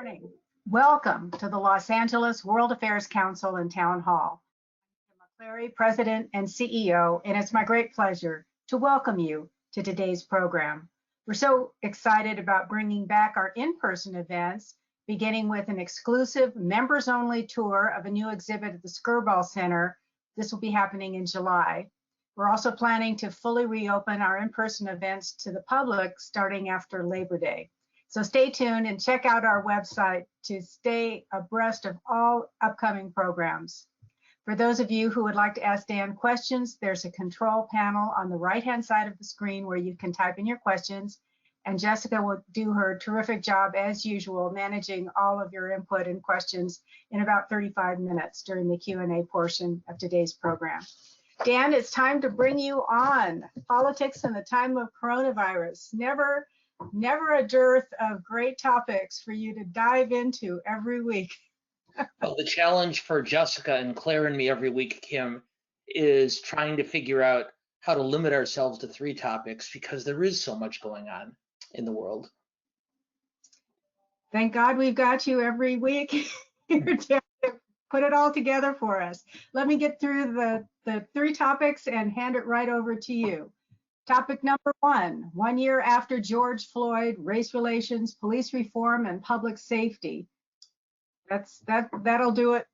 morning. Welcome to the Los Angeles World Affairs Council and Town Hall. I'm McCleary, President and CEO, and it's my great pleasure to welcome you to today's program. We're so excited about bringing back our in-person events, beginning with an exclusive members-only tour of a new exhibit at the Skirball Center. This will be happening in July. We're also planning to fully reopen our in-person events to the public starting after Labor Day. So stay tuned and check out our website to stay abreast of all upcoming programs. For those of you who would like to ask Dan questions, there's a control panel on the right-hand side of the screen where you can type in your questions, and Jessica will do her terrific job as usual managing all of your input and questions in about 35 minutes during the Q&A portion of today's program. Dan, it's time to bring you on. Politics in the time of coronavirus. Never a dearth of great topics for you to dive into every week. Well, the challenge for Jessica and Claire and me every week, Kim, is trying to figure out how to limit ourselves to 3 topics because there is so much going on in the world. Thank God we've got you every week here to put it all together for us. Let me get through the 3 topics and hand it right over to you. Topic number 1, 1 year after George Floyd, race relations, police reform, and public safety. That'll do it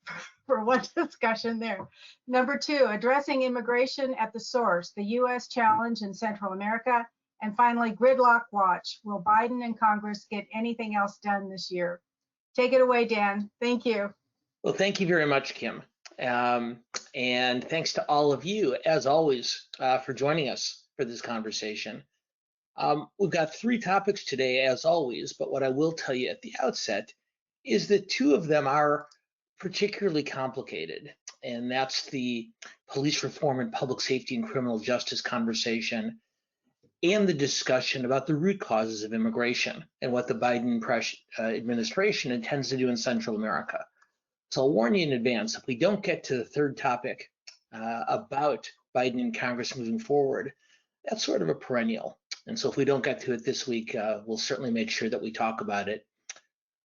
for one discussion there. Number 2, addressing immigration at the source, the U.S. challenge in Central America. And finally, Gridlock Watch. Will Biden and Congress get anything else done this year? Take it away, Dan. Thank you. Well, thank you very much, Kim. And thanks to all of you, as always, for joining us for this conversation. We've got 3 topics today, as always, but what I will tell you at the outset is that 2 of them are particularly complicated, and that's the police reform and public safety and criminal justice conversation and the discussion about the root causes of immigration and what the Biden administration intends to do in Central America. So I'll warn you in advance, if we don't get to the 3rd topic about Biden and Congress moving forward, that's sort of a perennial. And so if we don't get to it this week, we'll certainly make sure that we talk about it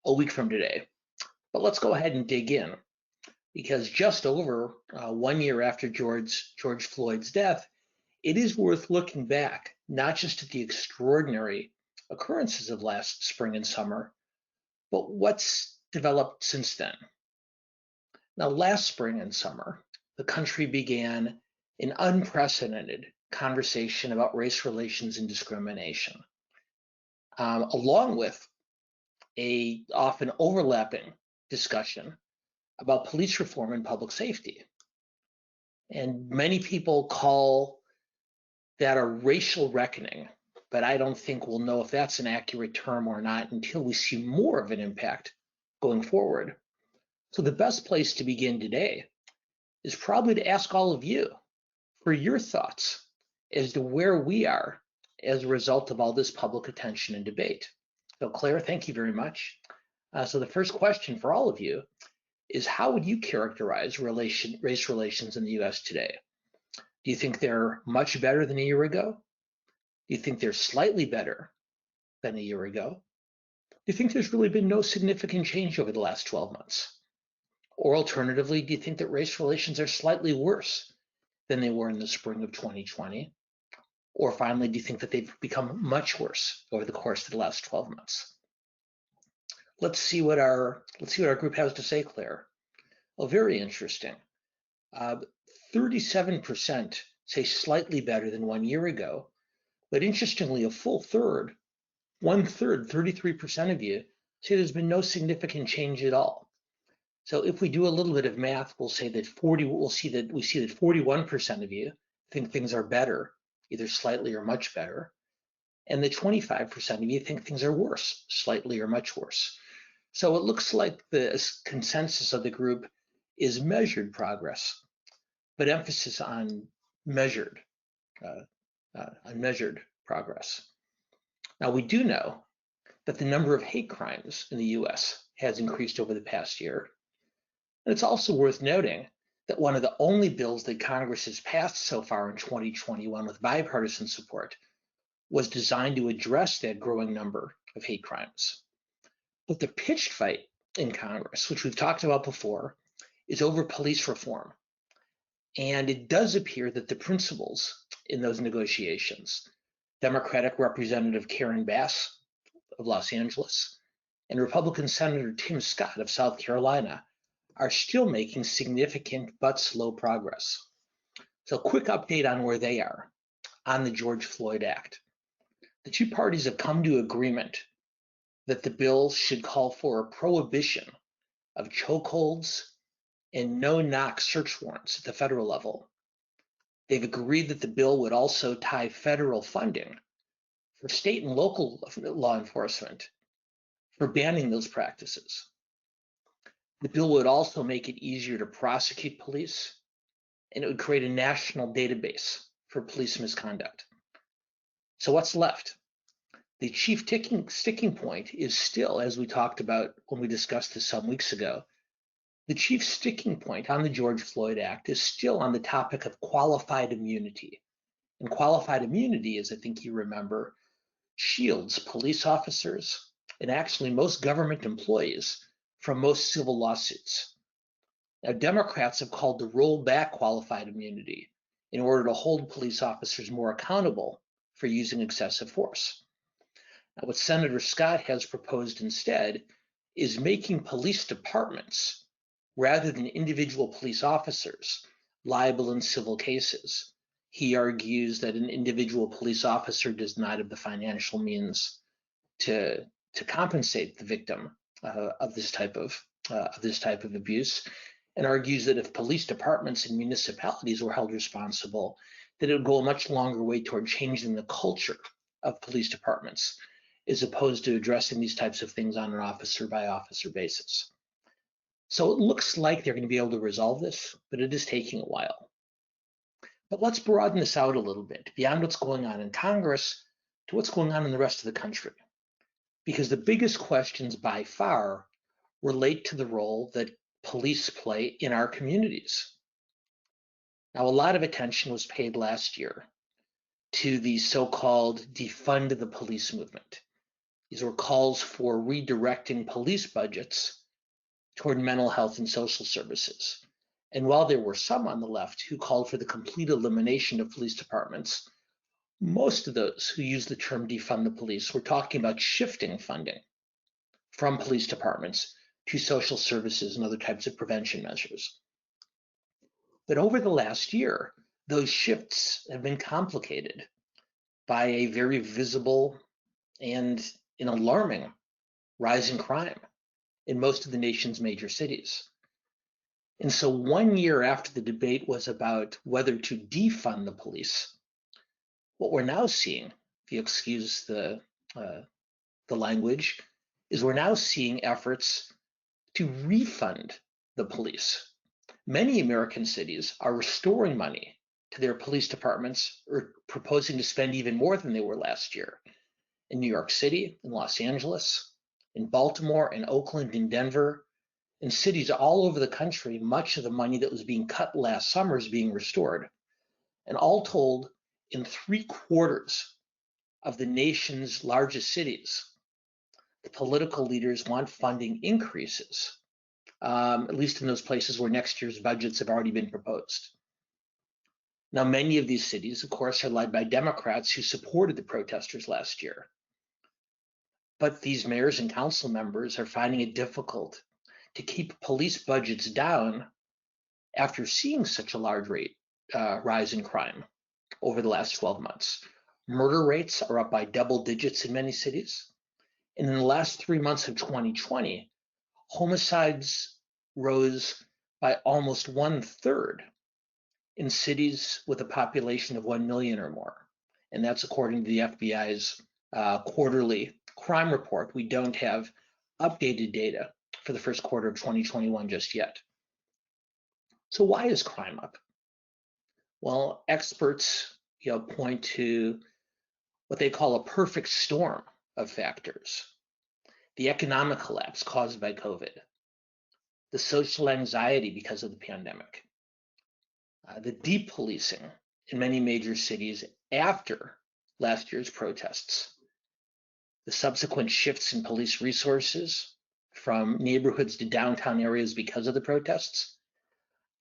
a week from today. But let's go ahead and dig in, because just over 1 year after George Floyd's death, it is worth looking back, not just at the extraordinary occurrences of last spring and summer, but what's developed since then. Now, last spring and summer, the country began an unprecedented conversation about race relations and discrimination, along with a often overlapping discussion about police reform and public safety. And many people call that a racial reckoning, but I don't think we'll know if that's an accurate term or not until we see more of an impact going forward. So the best place to begin today is probably to ask all of you for your thoughts as to where we are as a result of all this public attention and debate. So Claire, thank you very much. So the first question for all of you is, how would you characterize race relations in the US today? Do you think they're much better than a year ago? Do you think they're slightly better than a year ago? Do you think there's really been no significant change over the last 12 months? Or alternatively, do you think that race relations are slightly worse than they were in the spring of 2020? Or finally, do you think that they've become much worse over the course of the last 12 months? Let's see what our group has to say, Claire. Well, very interesting. 37% say slightly better than 1 year ago, but interestingly, a full third, 1/3, 33% of you say there's been no significant change at all. So if we do a little bit of math, we'll see that 41% of you think things are better, either slightly or much better, and the 25% of you think things are worse, slightly or much worse. So it looks like the consensus of the group is measured progress, but emphasis on measured progress. Now, we do know that the number of hate crimes in the US has increased over the past year. And it's also worth noting that one of the only bills that Congress has passed so far in 2021 with bipartisan support was designed to address that growing number of hate crimes. But the pitched fight in Congress, which we've talked about before, is over police reform. And it does appear that the principals in those negotiations, Democratic Representative Karen Bass of Los Angeles and Republican Senator Tim Scott of South Carolina, are still making significant but slow progress. So a quick update on where they are on the George Floyd Act. The two parties have come to agreement that the bill should call for a prohibition of chokeholds and no-knock search warrants at the federal level. They've agreed that the bill would also tie federal funding for state and local law enforcement for banning those practices. The bill would also make it easier to prosecute police, and it would create a national database for police misconduct. So what's left? The chief sticking point is still, as we talked about when we discussed this some weeks ago, the chief sticking point on the George Floyd Act is still on the topic of qualified immunity. And qualified immunity, as I think you remember, shields police officers and actually most government employees from most civil lawsuits. Now, Democrats have called to roll back qualified immunity in order to hold police officers more accountable for using excessive force. Now, what Senator Scott has proposed instead is making police departments, rather than individual police officers, liable in civil cases. He argues that an individual police officer does not have the financial means to compensate the victim of this type of abuse, and argues that if police departments and municipalities were held responsible, that it would go a much longer way toward changing the culture of police departments, as opposed to addressing these types of things on an officer by officer basis. So it looks like they're going to be able to resolve this, but it is taking a while. But let's broaden this out a little bit beyond what's going on in Congress to what's going on in the rest of the country. Because the biggest questions by far relate to the role that police play in our communities. Now, a lot of attention was paid last year to the so-called defund the police movement. These were calls for redirecting police budgets toward mental health and social services. And while there were some on the left who called for the complete elimination of police departments, most of those who used the term defund the police were talking about shifting funding from police departments to social services and other types of prevention measures. But over the last year, those shifts have been complicated by a very visible and an alarming rise in crime in most of the nation's major cities. And so 1 year after the debate was about whether to defund the police, what we're now seeing, if you excuse the language, is we're now seeing efforts to refund the police. Many American cities are restoring money to their police departments or proposing to spend even more than they were last year. In New York City, in Los Angeles, in Baltimore, in Oakland, in Denver, in cities all over the country, much of the money that was being cut last summer is being restored. And all told, in 3/4 of the nation's largest cities, the political leaders want funding increases, at least in those places where next year's budgets have already been proposed. Now, many of these cities, of course, are led by Democrats who supported the protesters last year. But these mayors and council members are finding it difficult to keep police budgets down after seeing such a large rise in crime over the last 12 months. Murder rates are up by double digits in many cities. And in the last 3 months of 2020, homicides rose by almost 1/3 in cities with a population of 1 million or more. And that's according to the FBI's quarterly crime report. We don't have updated data for the first quarter of 2021 just yet. So why is crime up? Well, experts point to what they call a perfect storm of factors. The economic collapse caused by COVID, the social anxiety because of the pandemic, the deep policing in many major cities after last year's protests, the subsequent shifts in police resources from neighborhoods to downtown areas because of the protests,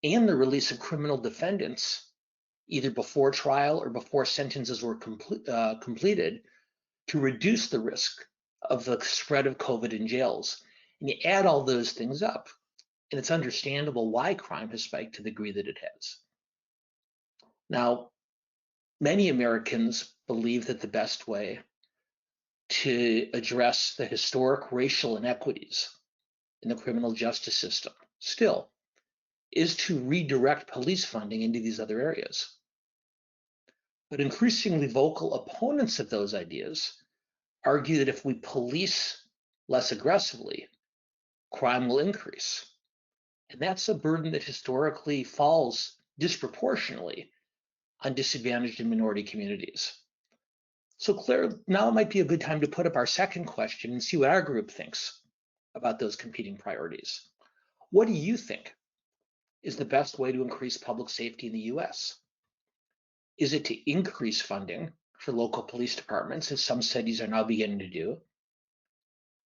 and the release of criminal defendants, either before trial or before sentences were completed, to reduce the risk of the spread of COVID in jails. And you add all those things up, and it's understandable why crime has spiked to the degree that it has. Now, many Americans believe that the best way to address the historic racial inequities in the criminal justice system still is to redirect police funding into these other areas. But increasingly vocal opponents of those ideas argue that if we police less aggressively, crime will increase. And that's a burden that historically falls disproportionately on disadvantaged and minority communities. So Claire, now might be a good time to put up our second question and see what our group thinks about those competing priorities. What do you think is the best way to increase public safety in the US? Is it to increase funding for local police departments, as some cities are now beginning to do?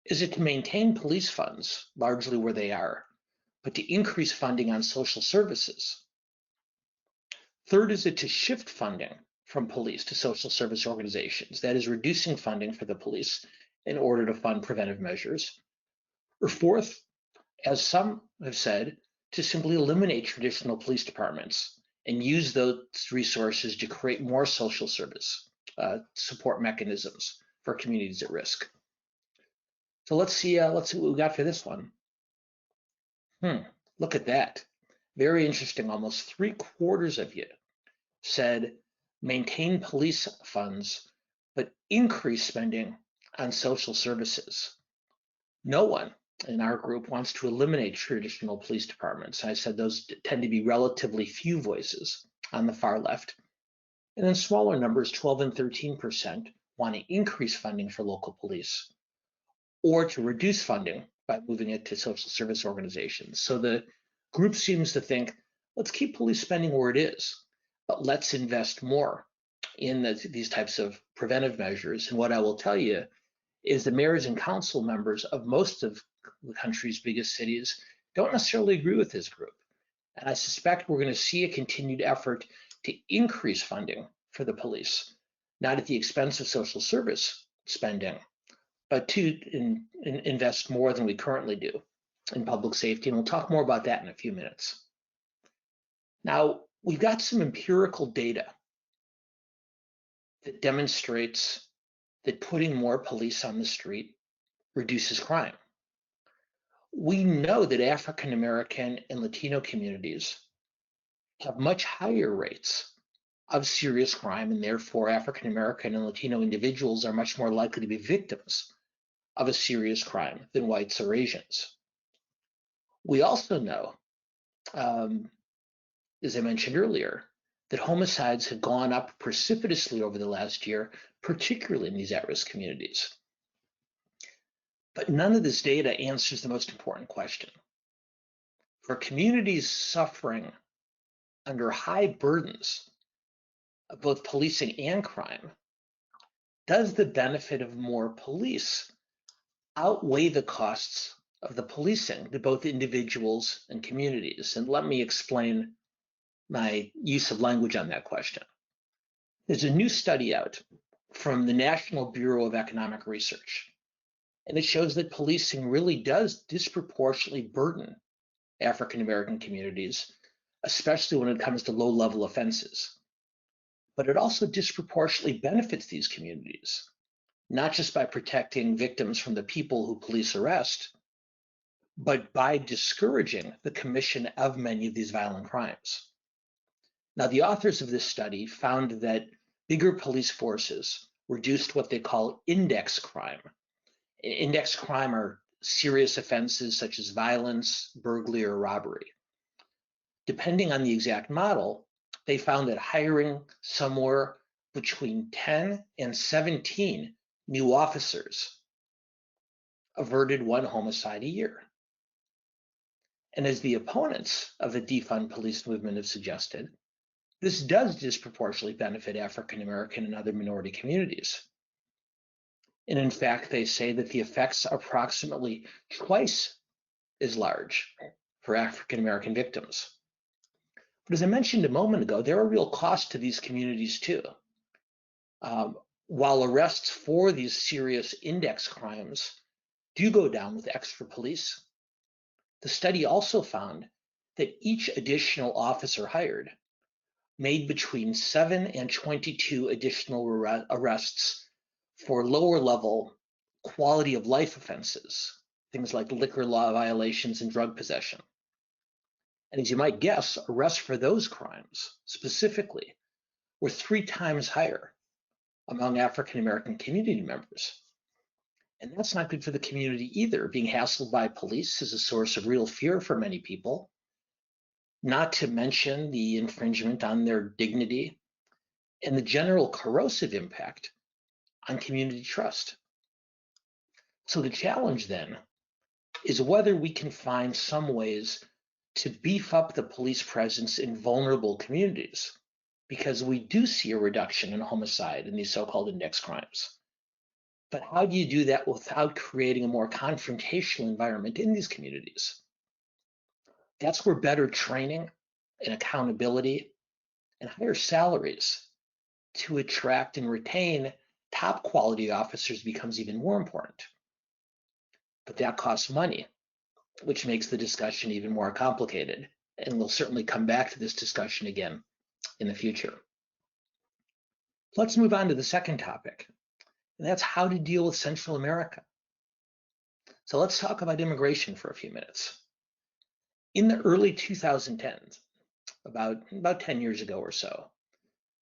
Is it to maintain police funds largely where they are, but to increase funding on social services? Third, is it to shift funding from police to social service organizations, that is, reducing funding for the police in order to fund preventive measures? Or fourth, as some have said, to simply eliminate traditional police departments and use those resources to create more social service support mechanisms for communities at risk. So let's see what we got for this one. Look at that. Very interesting. Almost 3/4 of you said maintain police funds, but increase spending on social services. No one in our group wants to eliminate traditional police departments. I said those tend to be relatively few voices on the far left. And then smaller numbers, 12 and 13%, want to increase funding for local police or to reduce funding by moving it to social service organizations. So the group seems to think, let's keep police spending where it is, but let's invest more in these types of preventive measures. And what I will tell you is the mayors and council members of most of the country's biggest cities don't necessarily agree with this group. And I suspect we're going to see a continued effort to increase funding for the police, not at the expense of social service spending, but to invest more than we currently do in public safety. And we'll talk more about that in a few minutes. Now, we've got some empirical data that demonstrates that putting more police on the street reduces crime. We know that African American and Latino communities have much higher rates of serious crime, and therefore African American and Latino individuals are much more likely to be victims of a serious crime than whites or Asians. We also know, as I mentioned earlier, that homicides have gone up precipitously over the last year, particularly in these at-risk communities. But none of this data answers the most important question. For communities suffering under high burdens of both policing and crime, does the benefit of more police outweigh the costs of the policing to both individuals and communities? And let me explain my use of language on that question. There's a new study out from the National Bureau of Economic Research, and it shows that policing really does disproportionately burden African American communities, especially when it comes to low-level offenses. But it also disproportionately benefits these communities, not just by protecting victims from the people who police arrest, but by discouraging the commission of many of these violent crimes. Now, the authors of this study found that bigger police forces reduced what they call index crime. Index crime are serious offenses such as violence, burglary, or robbery. Depending on the exact model, they found that hiring somewhere between 10 and 17 new officers averted one homicide a year. And as the opponents of the defund police movement have suggested, this does disproportionately benefit African American and other minority communities. And in fact, they say that the effects are approximately twice as large for African American victims. But as I mentioned a moment ago, there are real costs to these communities too. While arrests for these serious index crimes do go down with extra police, the study also found that each additional officer hired made between 7 and 22 additional arrests for lower level quality of life offenses, things like liquor law violations and drug possession. And as you might guess, arrests for those crimes specifically were 3 times higher among African American community members. And that's not good for the community either. Being hassled by police is a source of real fear for many people, not to mention the infringement on their dignity and the general corrosive impact on community trust. So the challenge then is whether we can find some ways to beef up the police presence in vulnerable communities, because we do see a reduction in homicide in these so-called index crimes. But how do you do that without creating a more confrontational environment in these communities? That's where better training and accountability and higher salaries to attract and retain top quality officers becomes even more important. But that costs money, which makes the discussion even more complicated. And we'll certainly come back to this discussion again in the future. Let's move on to the second topic, and that's how to deal with Central America. So let's talk about immigration for a few minutes. In the early 2010s, about 10 years ago or so,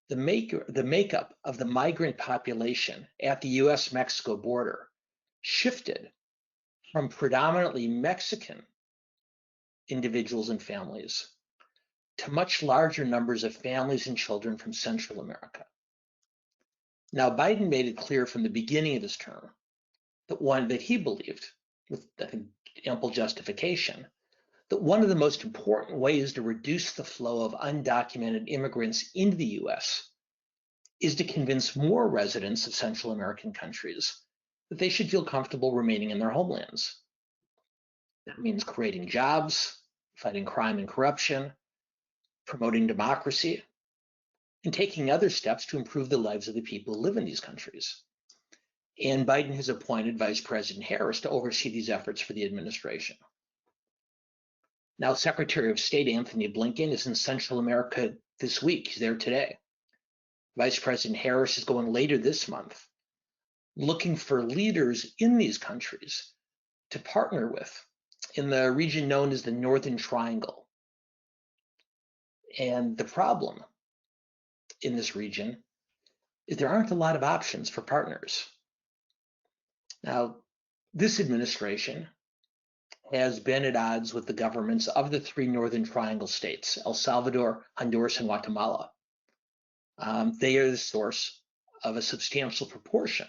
the makeup of the migrant population at the US-Mexico border shifted from predominantly Mexican individuals and families to much larger numbers of families and children from Central America. Now, Biden made it clear from the beginning of his term that he believed, with I think ample justification, that one of the most important ways to reduce the flow of undocumented immigrants into the US is to convince more residents of Central American countries that they should feel comfortable remaining in their homelands. That means creating jobs, fighting crime and corruption, promoting democracy, and taking other steps to improve the lives of the people who live in these countries. And Biden has appointed Vice President Harris to oversee these efforts for the administration. Now, Secretary of State Anthony Blinken is in Central America this week. He's there today. Vice President Harris is going later this month, looking for leaders in these countries to partner with in the region known as the Northern Triangle. And the problem in this region is there aren't a lot of options for partners. Now, this administration has been at odds with the governments of the 3 Northern Triangle states, El Salvador, Honduras, and Guatemala. They are the source of a substantial proportion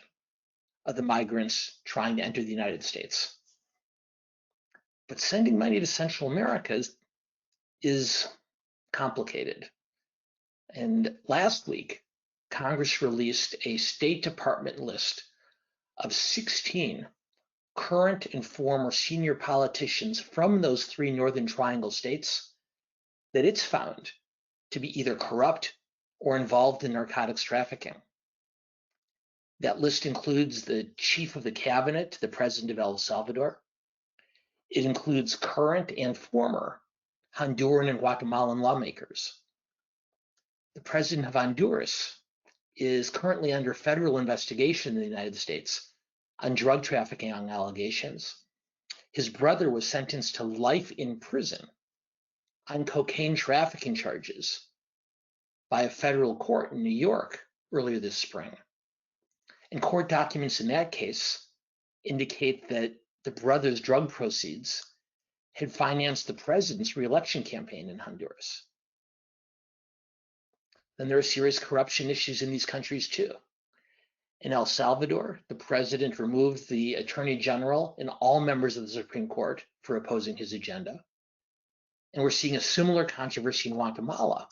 of the migrants trying to enter the United States. But sending money to Central America is complicated. And last week, Congress released a State Department list of 16 current and former senior politicians from those 3 Northern Triangle states that it's found to be either corrupt or involved in narcotics trafficking. That list includes the chief of the cabinet, the president of El Salvador. It includes current and former Honduran and Guatemalan lawmakers. The president of Honduras is currently under federal investigation in the United States on drug trafficking allegations. His brother was sentenced to life in prison on cocaine trafficking charges by a federal court in New York earlier this spring. And court documents in that case indicate that the brother's drug proceeds had financed the president's re-election campaign in Honduras. Then there are serious corruption issues in these countries too. In El Salvador, the president removed the attorney general and all members of the Supreme Court for opposing his agenda. And we're seeing a similar controversy in Guatemala,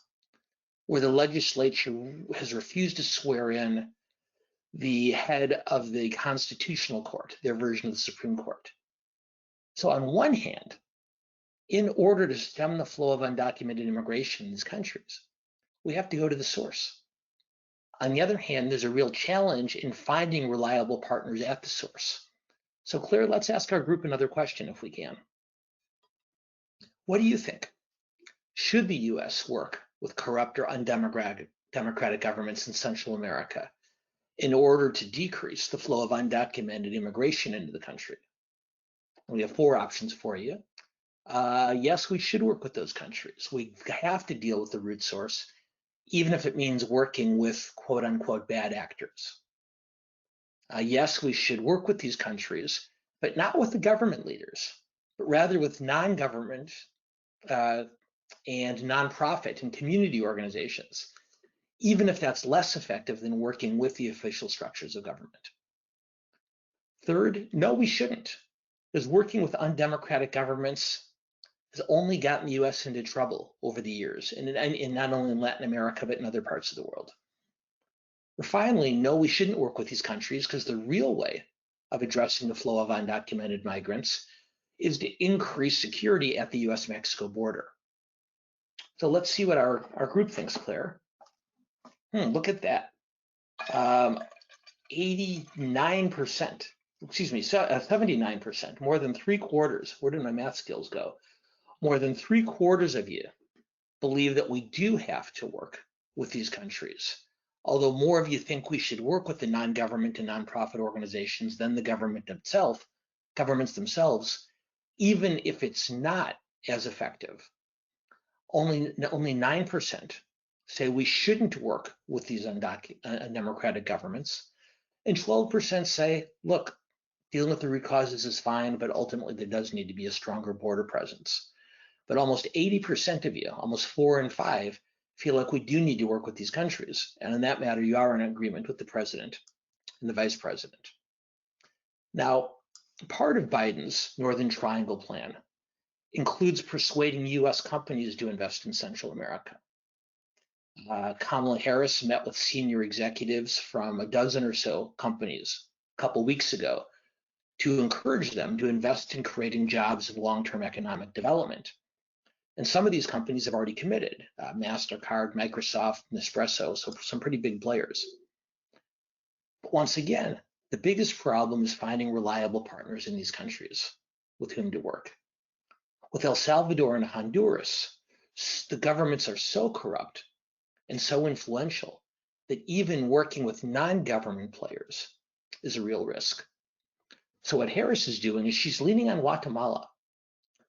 where the legislature has refused to swear in the head of the Constitutional Court, their version of the Supreme Court. So on one hand, in order to stem the flow of undocumented immigration in these countries, we have to go to the source. On the other hand, there's a real challenge in finding reliable partners at the source. So Claire, let's ask our group another question if we can. What do you think? Should the US work with corrupt or undemocratic governments in Central America in order to decrease the flow of undocumented immigration into the country? We have 4 options for you. Yes, we should work with those countries. We have to deal with the root source, even if it means working with quote unquote bad actors. Yes, we should work with these countries, but not with the government leaders, but rather with non-government and nonprofit and community organizations, even if that's less effective than working with the official structures of government. Third, no, we shouldn't, because working with undemocratic governments has only gotten the US into trouble over the years, and not only in Latin America, but in other parts of the world. Or finally, no, we shouldn't work with these countries because the real way of addressing the flow of undocumented migrants is to increase security at the US-Mexico border. So let's see what our group thinks, Claire. Look at that. 89%, excuse me, 79%, more than 3/4. Where did my math skills go? More than 3/4 of you believe that we do have to work with these countries, although more of you think we should work with the non-government and nonprofit organizations than the governments themselves, even if it's not as effective. Only 9% say we shouldn't work with these undemocratic governments, and 12% say, look, dealing with the root causes is fine, but ultimately there does need to be a stronger border presence. But almost 80% of you, almost 4 in 5, feel like we do need to work with these countries. And in that matter, you are in agreement with the president and the vice president. Now, part of Biden's Northern Triangle plan includes persuading US companies to invest in Central America. Kamala Harris met with senior executives from a dozen or so companies a couple weeks ago to encourage them to invest in creating jobs and long-term economic development. And some of these companies have already committed, MasterCard, Microsoft, Nespresso, so some pretty big players. But once again, the biggest problem is finding reliable partners in these countries with whom to work. With El Salvador and Honduras, the governments are so corrupt and so influential that even working with non-government players is a real risk. So what Harris is doing is she's leaning on Guatemala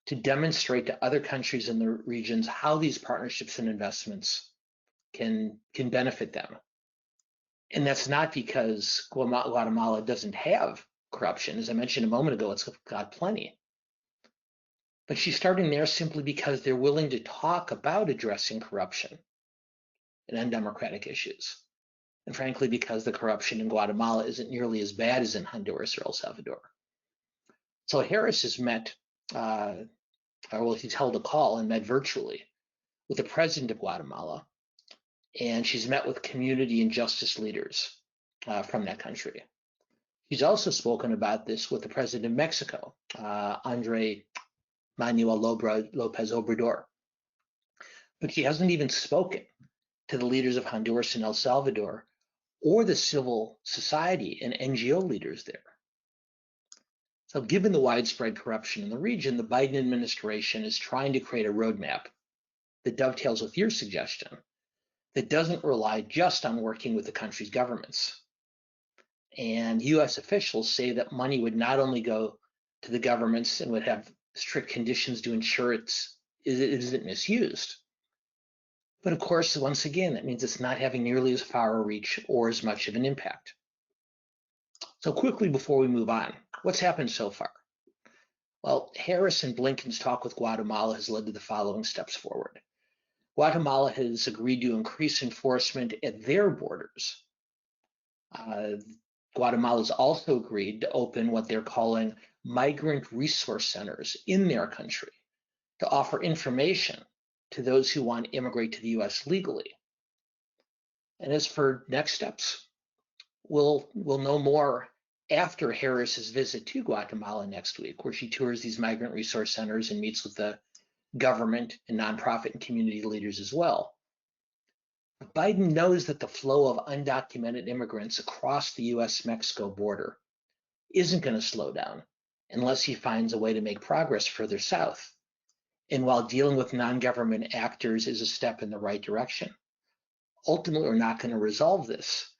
to demonstrate to other countries in the regions how these partnerships and investments can benefit them. And that's not because Guatemala doesn't have corruption. As I mentioned a moment ago, it's got plenty. But she's starting there simply because they're willing to talk about addressing corruption and undemocratic issues. And frankly, because the corruption in Guatemala isn't nearly as bad as in Honduras or El Salvador. So Harris has met, he's held a call and met virtually with the president of Guatemala, and she's met with community and justice leaders from that country. She's also spoken about this with the president of Mexico, Andrés Manuel López Obrador. But she hasn't even spoken to the leaders of Honduras and El Salvador or the civil society and NGO leaders there. So given the widespread corruption in the region, the Biden administration is trying to create a roadmap that dovetails with your suggestion that doesn't rely just on working with the country's governments. And US officials say that money would not only go to the governments and would have strict conditions to ensure it isn't misused, but of course, once again, that means it's not having nearly as far a reach or as much of an impact. So quickly before we move on, what's happened so far? Well, Harris and Blinken's talk with Guatemala has led to the following steps forward. Guatemala has agreed to increase enforcement at their borders. Guatemala's also agreed to open what they're calling migrant resource centers in their country to offer information to those who want to immigrate to the US legally. And as for next steps, we'll know more after Harris's visit to Guatemala next week, where she tours these migrant resource centers and meets with the government and nonprofit and community leaders as well. Biden knows that the flow of undocumented immigrants across the US-Mexico border isn't going to slow down unless he finds a way to make progress further south. And while dealing with non-government actors is a step in the right direction, ultimately we're not going to resolve this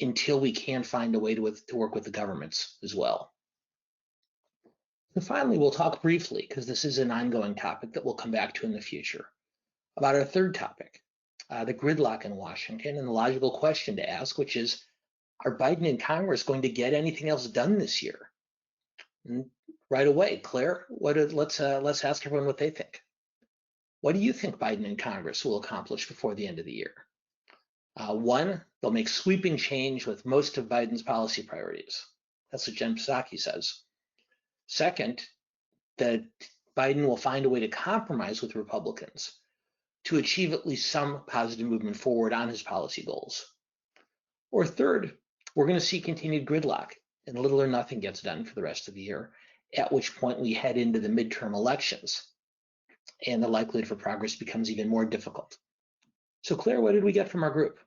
until we can find a way to work with the governments as well. And finally, we'll talk briefly, because this is an ongoing topic that we'll come back to in the future, about our third topic, the gridlock in Washington, and the logical question to ask, which is, are Biden and Congress going to get anything else done this year? And right away, Claire, let's ask everyone what they think. What do you think Biden and Congress will accomplish before the end of the year? One, they'll make sweeping change with most of Biden's policy priorities. That's what Jen Psaki says. Second, that Biden will find a way to compromise with Republicans to achieve at least some positive movement forward on his policy goals. Or third, we're going to see continued gridlock and little or nothing gets done for the rest of the year, at which point we head into the midterm elections and the likelihood for progress becomes even more difficult. So Claire, what did we get from our group?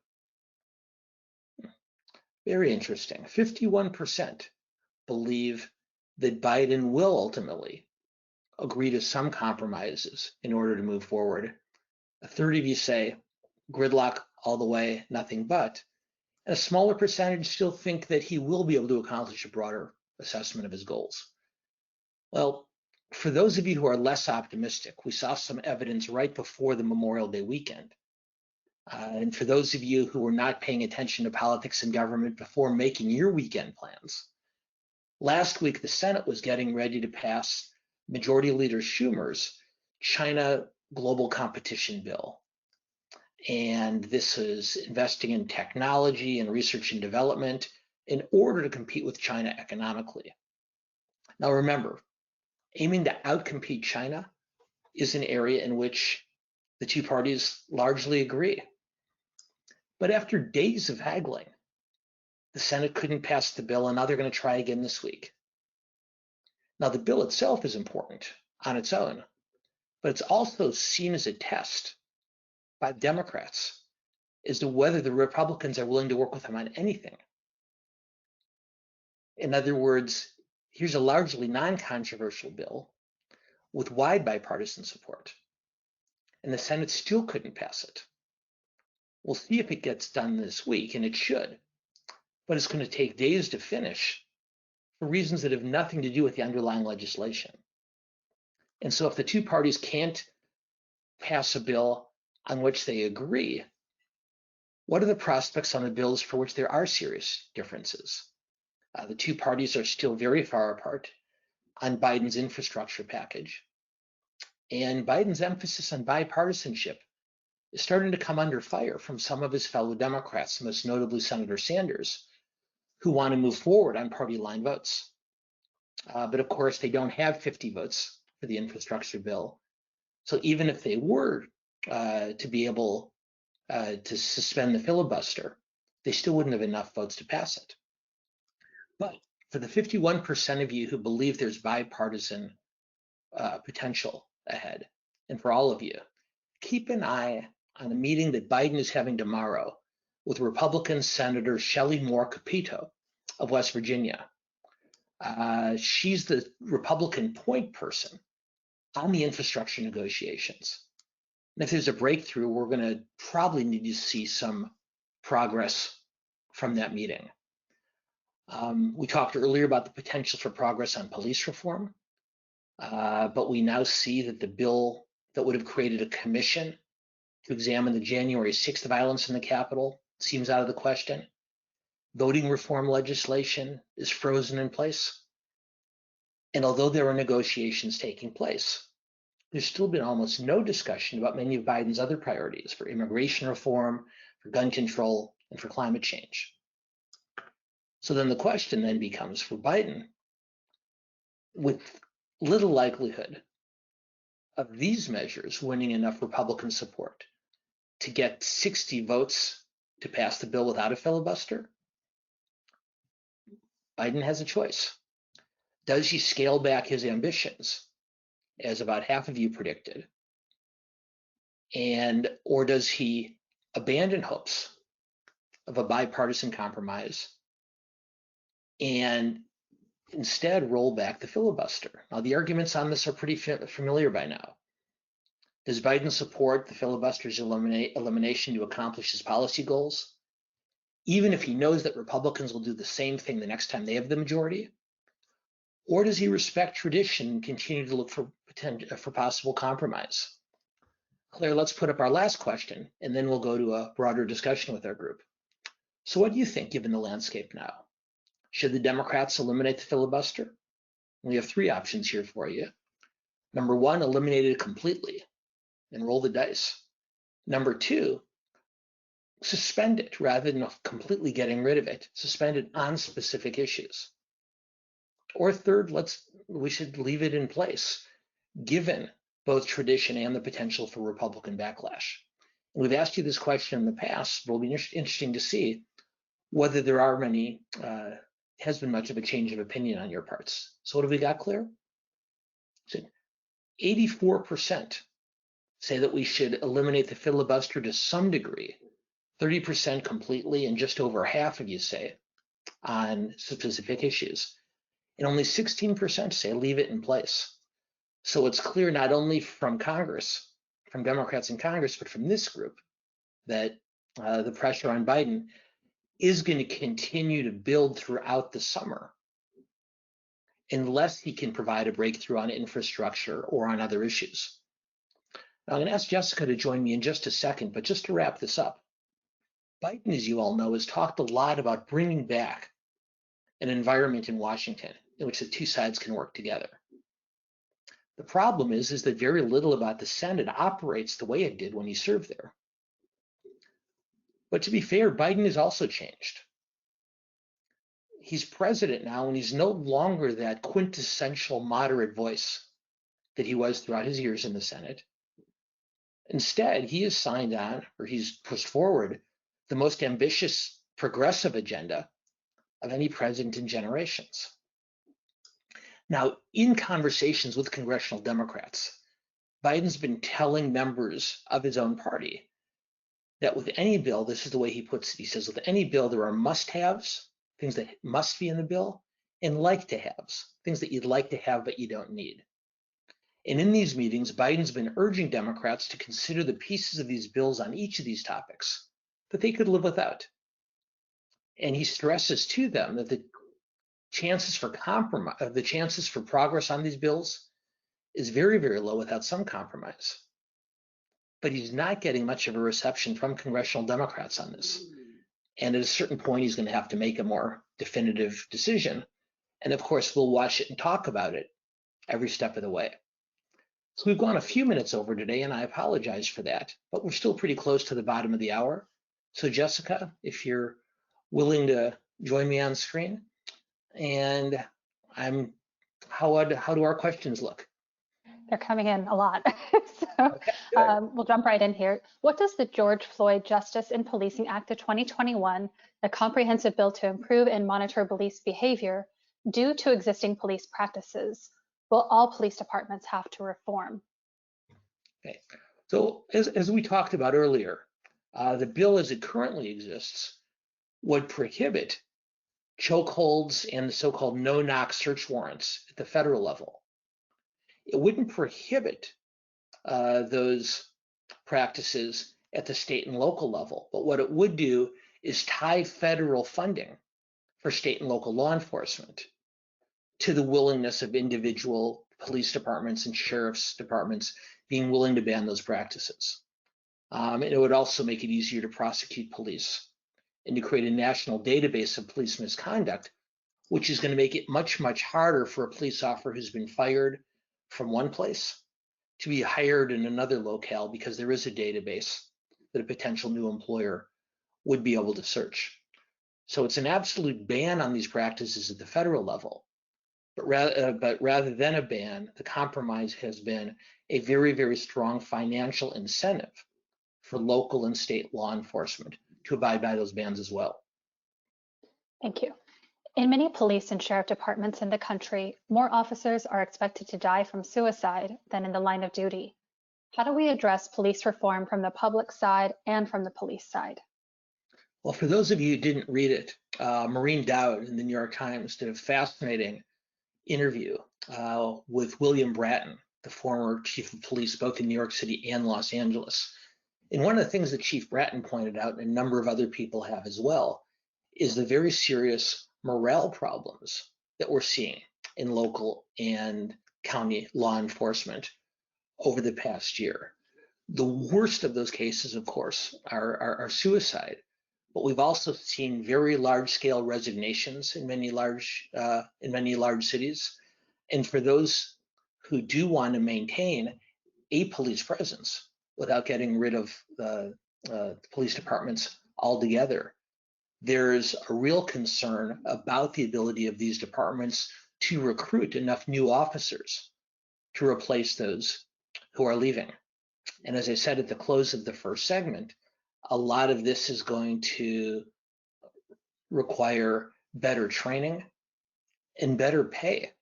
Very interesting. 51% believe that Biden will ultimately agree to some compromises in order to move forward. A third of you say gridlock all the way, nothing but. And a smaller percentage still think that he will be able to accomplish a broader assessment of his goals. Well, for those of you who are less optimistic, we saw some evidence right before the Memorial Day weekend. And for those of you who were not paying attention to politics and government before making your weekend plans, last week the Senate was getting ready to pass Majority Leader Schumer's China Global Competition Bill. And this is investing in technology and research and development in order to compete with China economically. Now remember, aiming to outcompete China is an area in which the two parties largely agree. But after days of haggling, the Senate couldn't pass the bill, and now they're going to try again this week. Now, the bill itself is important on its own, but it's also seen as a test by Democrats as to whether the Republicans are willing to work with them on anything. In other words, here's a largely non-controversial bill with wide bipartisan support, and the Senate still couldn't pass it. We'll see if it gets done this week, and it should, but it's going to take days to finish for reasons that have nothing to do with the underlying legislation. And so if the two parties can't pass a bill on which they agree, what are the prospects on the bills for which there are serious differences? The two parties are still very far apart on Biden's infrastructure package. And Biden's emphasis on bipartisanship is starting to come under fire from some of his fellow Democrats, most notably Senator Sanders, who want to move forward on party line votes. But of course, they don't have 50 votes for the infrastructure bill. So even if they were to be able to suspend the filibuster, they still wouldn't have enough votes to pass it. But for the 51% of you who believe there's bipartisan potential ahead, and for all of you, keep an eye on a meeting that Biden is having tomorrow with Republican Senator Shelley Moore Capito of West Virginia. She's the Republican point person on the infrastructure negotiations. And if there's a breakthrough, we're going to probably need to see some progress from that meeting. We talked earlier about the potential for progress on police reform, but we now see that the bill that would have created a commission to examine the January 6th violence in the Capitol seems out of the question. Voting reform legislation is frozen in place. And although there are negotiations taking place, there's still been almost no discussion about many of Biden's other priorities for immigration reform, for gun control, and for climate change. So then the question then becomes for Biden, with little likelihood of these measures winning enough Republican support to get 60 votes to pass the bill without a filibuster, Biden has a choice. Does he scale back his ambitions, as about half of you predicted, or does he abandon hopes of a bipartisan compromise and instead roll back the filibuster? Now, the arguments on this are pretty familiar by now. Does Biden support the filibuster's elimination to accomplish his policy goals, even if he knows that Republicans will do the same thing the next time they have the majority? Or does he respect tradition and continue to look for possible compromise? Claire, let's put up our last question, and then we'll go to a broader discussion with our group. So what do you think, given the landscape now? Should the Democrats eliminate the filibuster? We have three options here for you. Number one, eliminate it completely and roll the dice. Number two, suspend it rather than completely getting rid of it. Suspend it on specific issues. Or third, we should leave it in place, given both tradition and the potential for Republican backlash. And we've asked you this question in the past, but it'll be interesting to see whether there are has been much of a change of opinion on your parts. So what have we got, Claire? So 84% say that we should eliminate the filibuster to some degree, 30% completely, and just over half of you say on specific issues. And only 16% say leave it in place. So it's clear not only from Congress, from Democrats in Congress, but from this group that the pressure on Biden is going to continue to build throughout the summer unless he can provide a breakthrough on infrastructure or on other issues. Now, I'm going to ask Jessica to join me in just a second, but just to wrap this up, Biden, as you all know, has talked a lot about bringing back an environment in Washington in which the two sides can work together. The problem is that very little about the Senate operates the way it did when he served there. But to be fair, Biden has also changed. He's president now, and he's no longer that quintessential moderate voice that he was throughout his years in the Senate. Instead, he has signed on, or he's pushed forward, the most ambitious progressive agenda of any president in generations. Now, in conversations with congressional Democrats, Biden's been telling members of his own party that with any bill, this is the way he puts it, he says, with any bill, there are must-haves, things that must be in the bill, and like-to-haves, things that you'd like to have but you don't need. And in these meetings, Biden's been urging Democrats to consider the pieces of these bills on each of these topics that they could live without. And he stresses to them that the chances for compromise, the chances for progress on these bills is very, very low without some compromise. But he's not getting much of a reception from congressional Democrats on this. And at a certain point, he's going to have to make a more definitive decision. And of course, we'll watch it and talk about it every step of the way. So we've gone a few minutes over today, and I apologize for that, but we're still pretty close to the bottom of the hour. So Jessica, if you're willing to join me on screen, and how do our questions look? They're coming in a lot. So we'll jump right in here. What does the George Floyd Justice in Policing Act of 2021, a comprehensive bill to improve and monitor police behavior, do to existing police practices? Will all police departments have to reform? Okay. So as we talked about earlier, the bill as it currently exists would prohibit chokeholds and the so-called no-knock search warrants at the federal level. It wouldn't prohibit those practices at the state and local level, but what it would do is tie federal funding for state and local law enforcement to the willingness of individual police departments and sheriff's departments being willing to ban those practices. And it would also make it easier to prosecute police and to create a national database of police misconduct, which is going to make it much, much harder for a police officer who's been fired from one place to be hired in another locale, because there is a database that a potential new employer would be able to search. So it's an absolute ban on these practices at the federal level. But rather than a ban, the compromise has been a very, very strong financial incentive for local and state law enforcement to abide by those bans as well. Thank you. In many police and sheriff departments in the country, more officers are expected to die from suicide than in the line of duty. How do we address police reform from the public side and from the police side? Well, for those of you who didn't read it, Maureen Dowd in the New York Times did a fascinating interview with William Bratton, the former chief of police, both in New York City and Los Angeles. And one of the things that Chief Bratton pointed out, and a number of other people have as well, is the very serious morale problems that we're seeing in local and county law enforcement over the past year. The worst of those cases, of course, are suicide, but we've also seen very large-scale resignations in many large cities. And for those who do want to maintain a police presence without getting rid of the police departments altogether, there's a real concern about the ability of these departments to recruit enough new officers to replace those who are leaving. And as I said at the close of the first segment, a lot of this is going to require better training and better pay.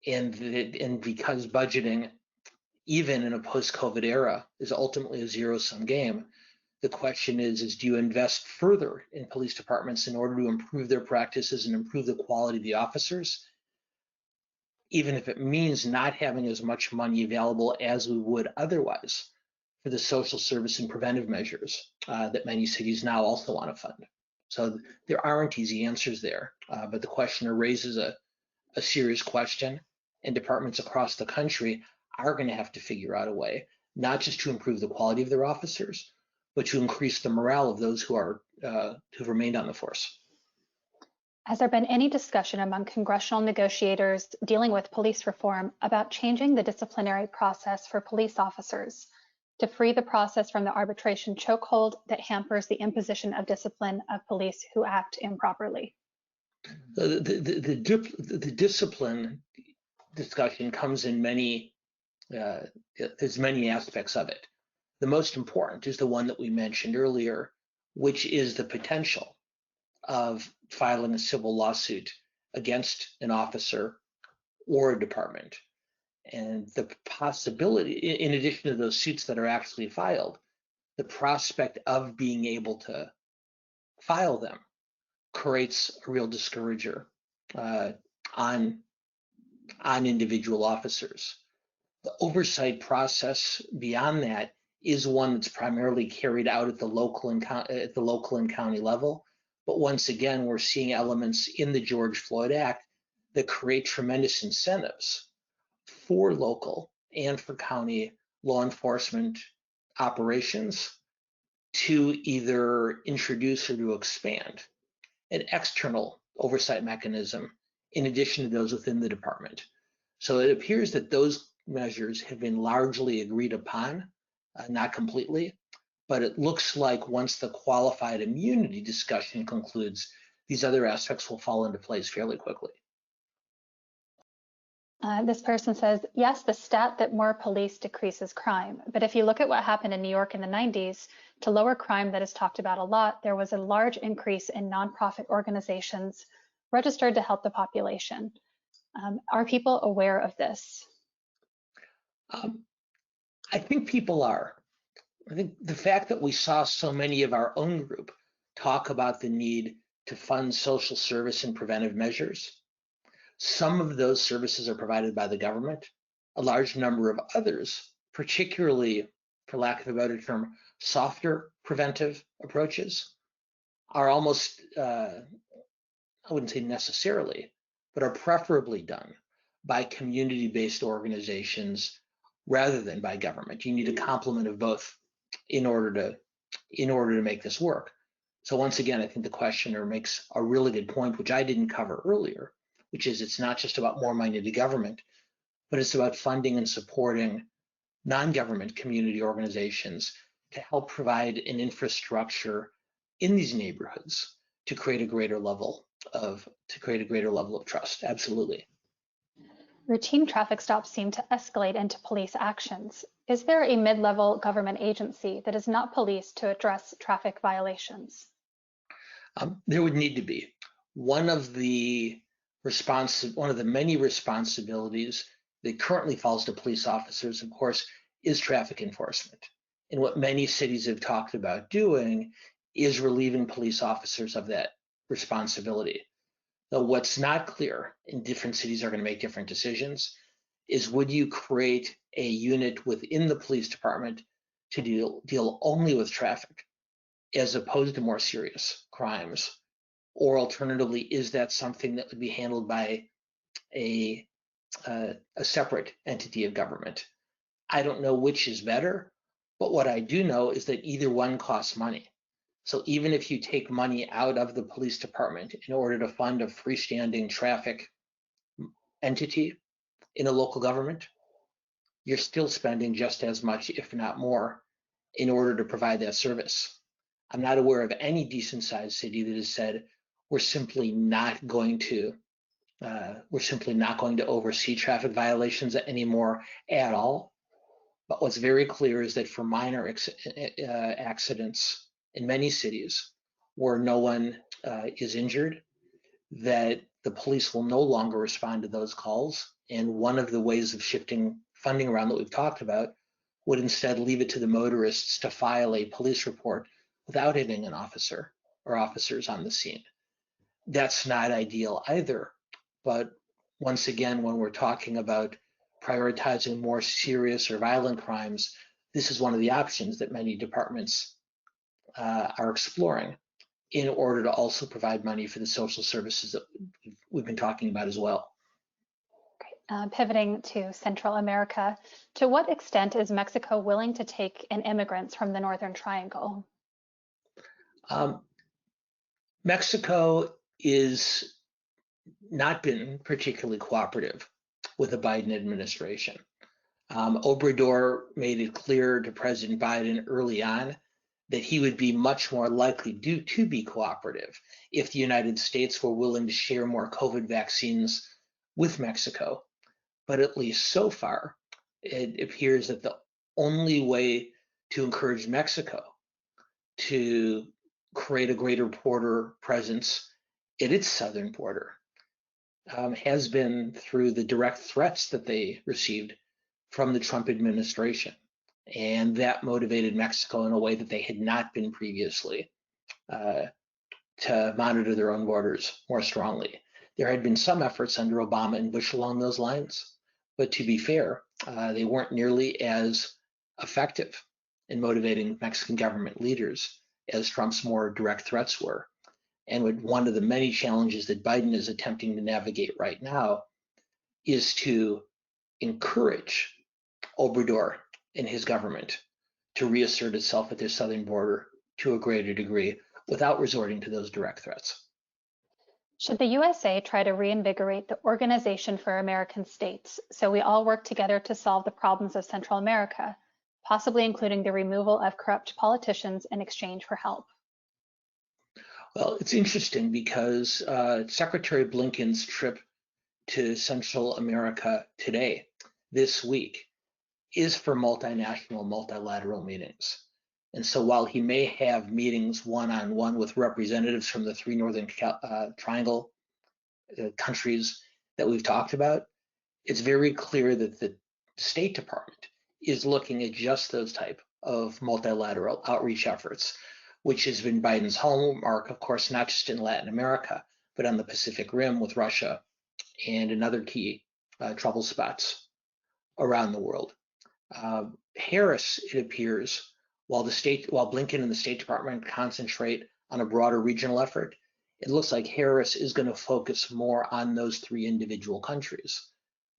And because budgeting, even in a post-COVID era, is ultimately a zero-sum game, the question is do you invest further in police departments in order to improve their practices and improve the quality of the officers, even if it means not having as much money available as we would otherwise for the social service and preventive measures that many cities now also want to fund. So there aren't easy answers there, but the questioner raises a serious question, and departments across the country are going to have to figure out a way, not just to improve the quality of their officers, but to increase the morale of those who've remained on the force. Has there been any discussion among congressional negotiators dealing with police reform about changing the disciplinary process for police officers to free the process from the arbitration chokehold that hampers the imposition of discipline of police who act improperly? The discipline discussion comes in there's many aspects of it. The most important is the one that we mentioned earlier, which is the potential of filing a civil lawsuit against an officer or a department. And the possibility, in addition to those suits that are actually filed, the prospect of being able to file them creates a real discourager on individual officers. The oversight process beyond that is one that's primarily carried out at the local and county level. But once again, we're seeing elements in the George Floyd Act that create tremendous incentives for local and for county law enforcement operations to either introduce or to expand an external oversight mechanism in addition to those within the department. So it appears that those measures have been largely agreed upon, not completely, but it looks like once the qualified immunity discussion concludes, these other aspects will fall into place fairly quickly. This person says, yes, the stat that more police decreases crime. But if you look at what happened in New York in the 90s, to lower crime that is talked about a lot, there was a large increase in nonprofit organizations registered to help the population. Are people aware of this? I think people are. I think the fact that we saw so many of our own group talk about the need to fund social service and preventive measures. Some of those services are provided by the government. A large number of others, particularly, for lack of a better term, softer preventive approaches, are almost, I wouldn't say necessarily, but are preferably done by community-based organizations rather than by government. You need a complement of both in order to make this work. So once again, I think the questioner makes a really good point, which I didn't cover earlier, which is it's not just about more money to government, but it's about funding and supporting non-government community organizations to help provide an infrastructure in these neighborhoods to create a greater level of trust. Absolutely. Routine traffic stops seem to escalate into police actions. Is there a mid-level government agency that is not police to address traffic violations? There would need to be. one of the many responsibilities that currently falls to police officers, of course, is traffic enforcement. And what many cities have talked about doing is relieving police officers of that responsibility. Though what's not clear, and different cities are going to make different decisions, is would you create a unit within the police department to deal only with traffic as opposed to more serious crimes? Or alternatively, is that something that would be handled by a separate entity of government? I don't know which is better, but what I do know is that either one costs money. So even if you take money out of the police department in order to fund a freestanding traffic entity in a local government, you're still spending just as much, if not more, in order to provide that service. I'm not aware of any decent sized city that has said, we're simply not going to oversee traffic violations anymore at all. But what's very clear is that for minor accidents in many cities where no one is injured, that the police will no longer respond to those calls. And one of the ways of shifting funding around that we've talked about would instead leave it to the motorists to file a police report without hitting an officer or officers on the scene. That's not ideal either. But once again, when we're talking about prioritizing more serious or violent crimes, this is one of the options that many departments are exploring in order to also provide money for the social services that we've been talking about as well. Pivoting to Central America, to what extent is Mexico willing to take in immigrants from the Northern Triangle? Mexico is not been particularly cooperative with the Biden administration. Obrador made it clear to President Biden early on that he would be much more likely to be cooperative if the United States were willing to share more COVID vaccines with Mexico. But at least so far, it appears that the only way to encourage Mexico to create a greater border presence at its southern border has been through the direct threats that they received from the Trump administration. And that motivated Mexico in a way that they had not been previously to monitor their own borders more strongly. There had been some efforts under Obama and Bush along those lines, but to be fair, they weren't nearly as effective in motivating Mexican government leaders as Trump's more direct threats were. And one of the many challenges that Biden is attempting to navigate right now is to encourage Obrador and his government to reassert itself at their southern border to a greater degree without resorting to those direct threats. Should the USA try to reinvigorate the Organization for American States so we all work together to solve the problems of Central America, possibly including the removal of corrupt politicians in exchange for help? Well, it's interesting because Secretary Blinken's trip to Central America today, this week, is for multinational, multilateral meetings. And so while he may have meetings one-on-one with representatives from the three Northern Triangle countries that we've talked about, it's very clear that the State Department is looking at just those type of multilateral outreach efforts, which has been Biden's hallmark, of course, not just in Latin America, but on the Pacific Rim with Russia and in other key trouble spots around the world. Harris, it appears, while Blinken and the State Department concentrate on a broader regional effort, it looks like Harris is going to focus more on those three individual countries.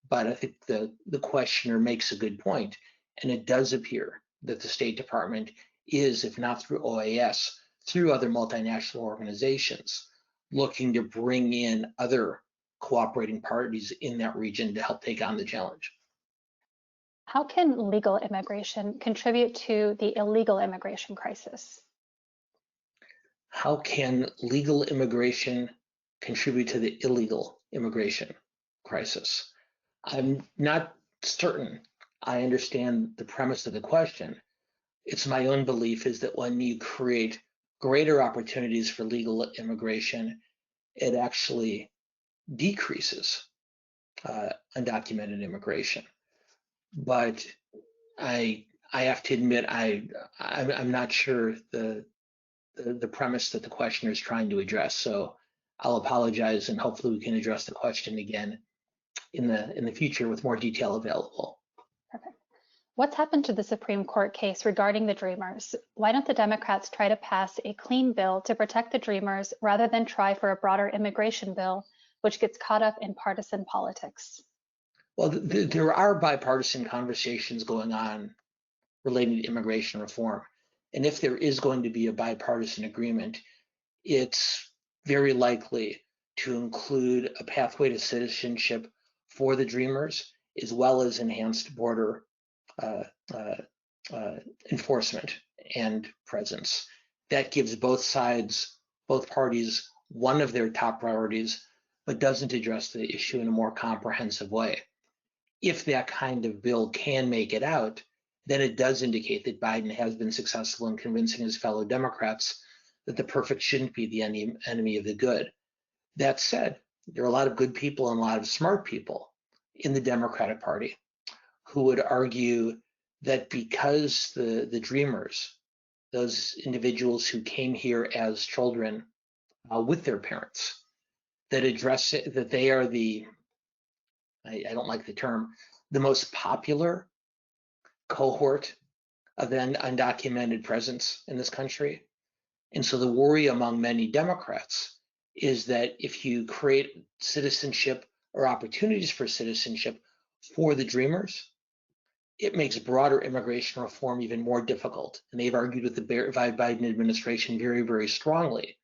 But I think the questioner makes a good point, and it does appear that the State Department is, if not through OAS, through other multinational organizations, looking to bring in other cooperating parties in that region to help take on the challenge. How can legal immigration contribute to the illegal immigration crisis? How can legal immigration contribute to the illegal immigration crisis? I'm not certain I understand the premise of the question. It's my own belief is that when you create greater opportunities for legal immigration it actually decreases undocumented immigration. But I have to admit I'm not sure the premise that the questioner is trying to address. So I'll apologize, and hopefully we can address the question again in the future with more detail available. Perfect. What's happened to the Supreme Court case regarding the Dreamers? Why don't the Democrats try to pass a clean bill to protect the Dreamers rather than try for a broader immigration bill, which gets caught up in partisan politics? Well, there are bipartisan conversations going on relating to immigration reform. And if there is going to be a bipartisan agreement, it's very likely to include a pathway to citizenship for the Dreamers, as well as enhanced border enforcement and presence. That gives both sides, both parties, one of their top priorities, but doesn't address the issue in a more comprehensive way. If that kind of bill can make it out, then it does indicate that Biden has been successful in convincing his fellow Democrats that the perfect shouldn't be the enemy of the good. That said, there are a lot of good people and a lot of smart people in the Democratic Party who would argue that because the Dreamers, those individuals who came here as children with their parents, that address it, that they are I don't like the term, the most popular cohort of undocumented presence in this country. And so the worry among many Democrats is that if you create citizenship or opportunities for citizenship for the Dreamers, it makes broader immigration reform even more difficult. And they've argued with the Biden administration very, very strongly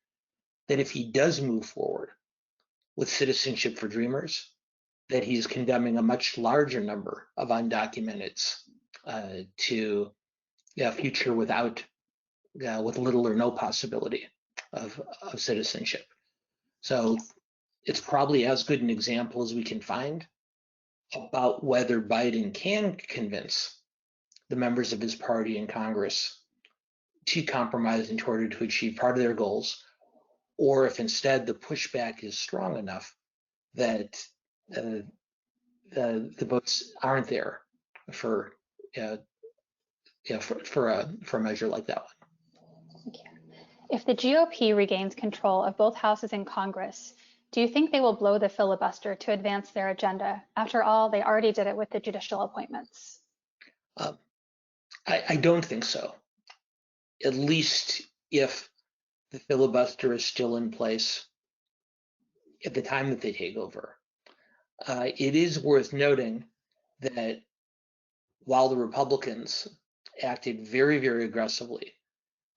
that if he does move forward with citizenship for Dreamers, that he's condemning a much larger number of undocumenteds to a future with little or no possibility of citizenship. So it's probably as good an example as we can find about whether Biden can convince the members of his party in Congress to compromise in order to achieve part of their goals, or if instead the pushback is strong enough that the votes aren't there for a measure like that one. Thank you. If the GOP regains control of both houses in Congress, do you think they will blow the filibuster to advance their agenda? After all, they already did it with the judicial appointments. I don't think so. At least if the filibuster is still in place at the time that they take over. It is worth noting that while the Republicans acted very, very aggressively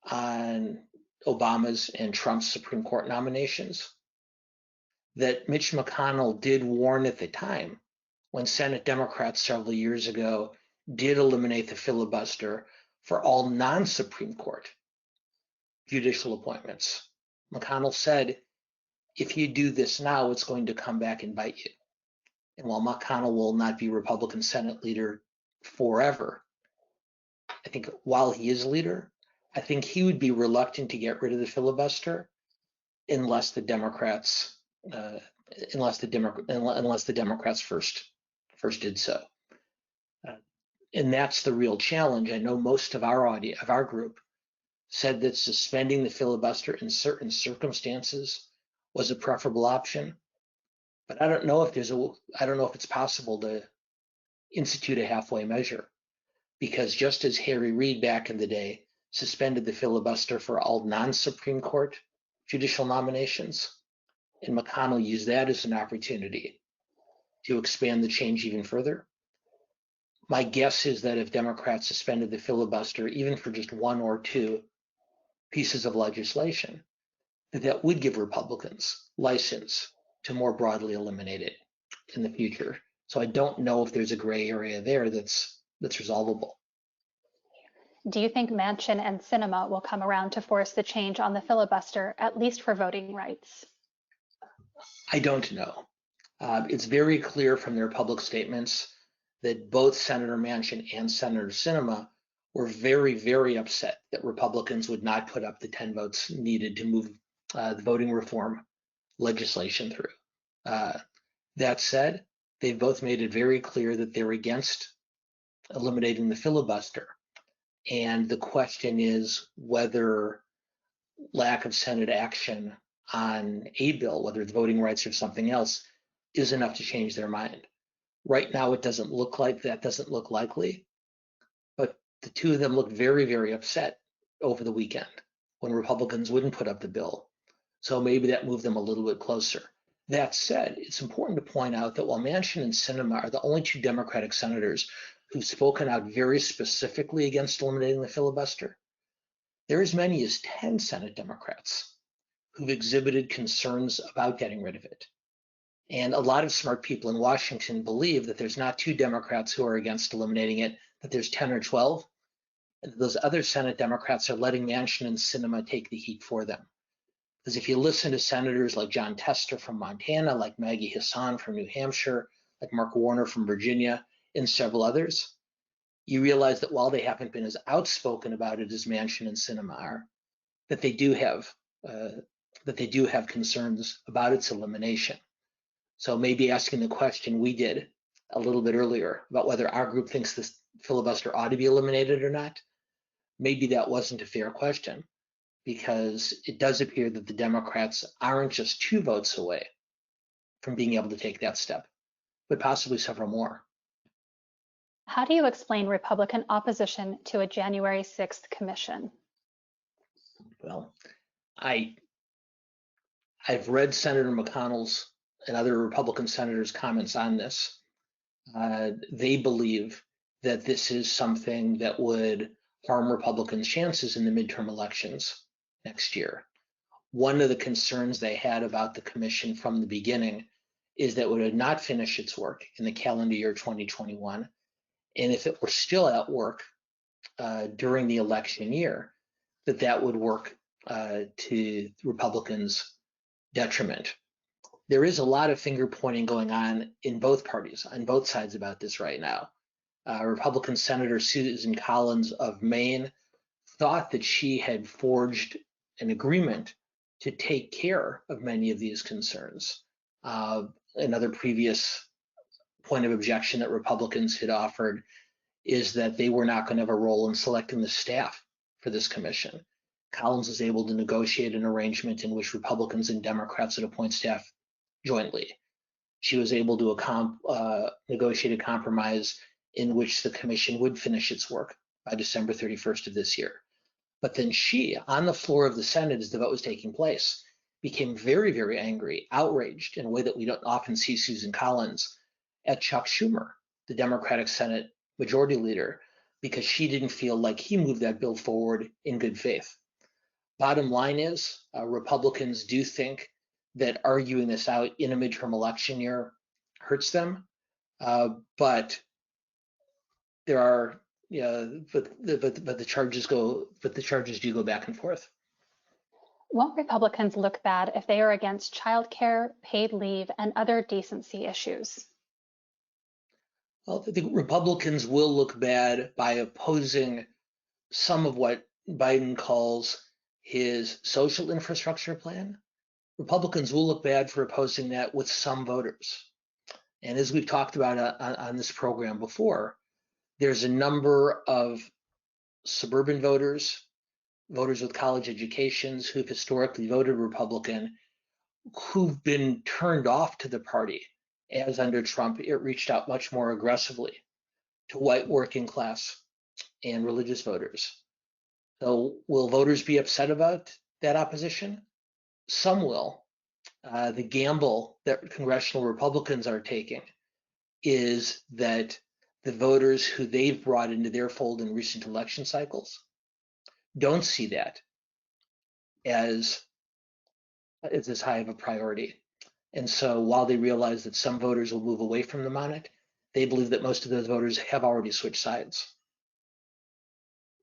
on Obama's and Trump's Supreme Court nominations, that Mitch McConnell did warn at the time when Senate Democrats several years ago did eliminate the filibuster for all non-Supreme Court judicial appointments. McConnell said, if you do this now, it's going to come back and bite you. And while McConnell will not be Republican Senate leader forever, I think while he is leader, I think he would be reluctant to get rid of the filibuster unless the Democrats first did so. And that's the real challenge. I know most of our group said that suspending the filibuster in certain circumstances was a preferable option. But I don't know if it's possible to institute a halfway measure, because just as Harry Reid back in the day suspended the filibuster for all non-Supreme Court judicial nominations, and McConnell used that as an opportunity to expand the change even further, my guess is that if Democrats suspended the filibuster, even for just one or two pieces of legislation, that would give Republicans license to more broadly eliminate it in the future. So I don't know if there's a gray area there that's resolvable. Do you think Manchin and Sinema will come around to force the change on the filibuster, at least for voting rights? I don't know. It's very clear from their public statements that both Senator Manchin and Senator Sinema were very, very upset that Republicans would not put up the 10 votes needed to move the voting reform legislation through. That said, they've both made it very clear that they're against eliminating the filibuster. And the question is whether lack of Senate action on a bill, whether it's voting rights or something else, is enough to change their mind. Right now, it doesn't look like that, doesn't look likely, but the two of them looked very, very upset over the weekend when Republicans wouldn't put up the bill. So maybe that moved them a little bit closer. That said, it's important to point out that while Manchin and Sinema are the only two Democratic senators who've spoken out very specifically against eliminating the filibuster, there are as many as 10 Senate Democrats who've exhibited concerns about getting rid of it. And a lot of smart people in Washington believe that there's not two Democrats who are against eliminating it, that there's 10 or 12. And those other Senate Democrats are letting Manchin and Sinema take the heat for them. Because if you listen to senators like John Tester from Montana, like Maggie Hassan from New Hampshire, like Mark Warner from Virginia, and several others, you realize that while they haven't been as outspoken about it as Manchin and Sinema are, that they do have concerns about its elimination. So maybe asking the question we did a little bit earlier about whether our group thinks this filibuster ought to be eliminated or not, maybe that wasn't a fair question, because it does appear that the Democrats aren't just 2 votes away from being able to take that step, but possibly several more. How do you explain Republican opposition to a January 6th commission? Well, I've read Senator McConnell's and other Republican senators' comments on this. They believe that this is something that would harm Republicans' chances in the midterm elections next year. One of the concerns they had about the commission from the beginning is that it would not finish its work in the calendar year 2021. And if it were still at work during the election year, that would work to Republicans' detriment. There is a lot of finger pointing going on in both parties, on both sides about this right now. Republican Senator Susan Collins of Maine thought that she had forged an agreement to take care of many of these concerns. Another previous point of objection that Republicans had offered is that they were not going to have a role in selecting the staff for this commission. Collins was able to negotiate an arrangement in which Republicans and Democrats would appoint staff jointly. She was able to negotiate a compromise in which the commission would finish its work by December 31st of this year. But then she, on the floor of the Senate as the vote was taking place, became very, very angry, outraged in a way that we don't often see Susan Collins, at Chuck Schumer, the Democratic Senate Majority Leader, because she didn't feel like he moved that bill forward in good faith. Bottom line is, Republicans do think that arguing this out in a midterm election year hurts them, but there are, but the charges do go back and forth. Won't Republicans look bad if they are against childcare, paid leave, and other decency issues? Well, I think Republicans will look bad by opposing some of what Biden calls his social infrastructure plan. Republicans will look bad for opposing that with some voters. And as we've talked about on this program before, there's a number of suburban voters with college educations who've historically voted Republican, who've been turned off to the party as under Trump, it reached out much more aggressively to white working class and religious voters. So will voters be upset about that opposition? Some will. The gamble that congressional Republicans are taking is that the voters who they've brought into their fold in recent election cycles don't see that as as high of a priority. And so while they realize that some voters will move away from them on it, they believe that most of those voters have already switched sides.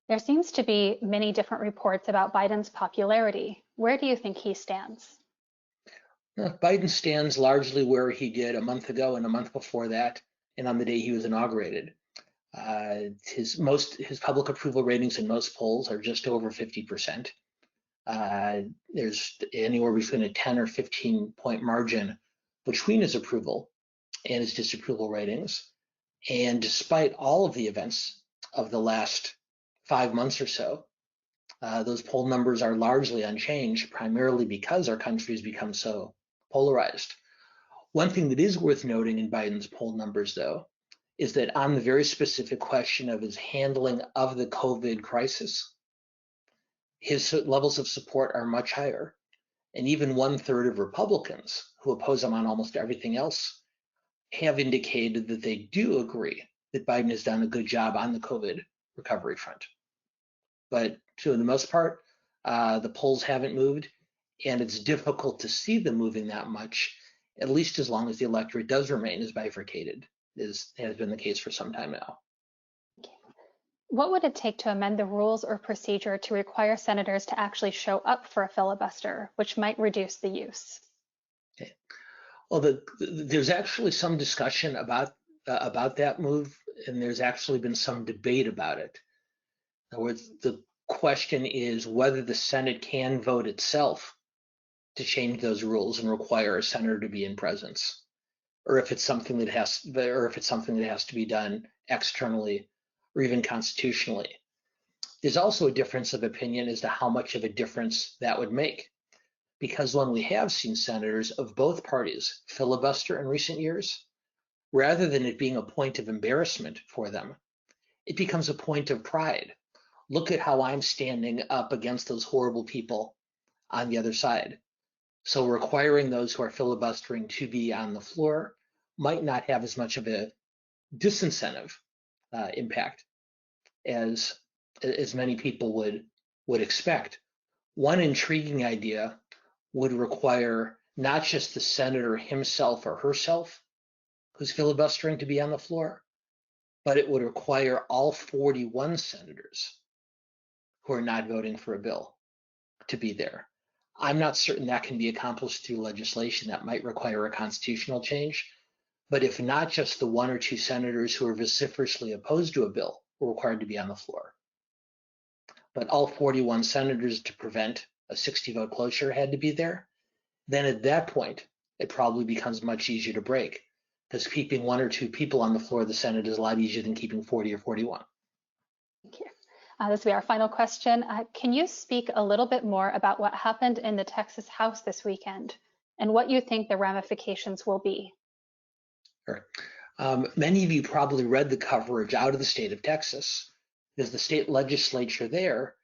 There seems to be many different reports about Biden's popularity. Where do you think he stands? Biden stands largely where he did a month ago and a month before that, and on the day he was inaugurated. His public approval ratings in most polls are just over 50%. There's anywhere between a 10 or 15 point margin between his approval and his disapproval ratings. And despite all of the events of the last 5 months or so, those poll numbers are largely unchanged, primarily because our country has become so polarized. One thing that is worth noting in Biden's poll numbers, though, is that on the very specific question of his handling of the COVID crisis, his levels of support are much higher. And even 1/3 of Republicans who oppose him on almost everything else have indicated that they do agree that Biden has done a good job on the COVID recovery front. But for the most part, the polls haven't moved, and it's difficult to see them moving that much, at least as long as the electorate does remain as bifurcated as has been the case for some time now. What would it take to amend the rules or procedure to require senators to actually show up for a filibuster, which might reduce the use? Okay. Well, there's actually some discussion about that move, and there's actually been some debate about it. In other words, the question is whether the Senate can vote itself to change those rules and require a senator to be in presence, or if it's something that has to be done externally or even constitutionally. There's also a difference of opinion as to how much of a difference that would make, because when we have seen senators of both parties filibuster in recent years, rather than it being a point of embarrassment for them, it becomes a point of pride. Look at how I'm standing up against those horrible people on the other side. So requiring those who are filibustering to be on the floor might not have as much of a disincentive impact as many people would expect. One intriguing idea would require not just the senator himself or herself who's filibustering to be on the floor, but it would require all 41 senators who are not voting for a bill to be there. I'm not certain that can be accomplished through legislation. That might require a constitutional change. But if not just the 1 or 2 senators who are vociferously opposed to a bill were required to be on the floor, but all 41 senators to prevent a 60-vote cloture had to be there, then at that point, it probably becomes much easier to break, because keeping 1 or 2 people on the floor of the Senate is a lot easier than keeping 40 or 41. Thank you. This will be our final question. Can you speak a little bit more about what happened in the Texas House this weekend and what you think the ramifications will be? Sure. Many of you probably read the coverage out of the state of Texas, because the state legislature there,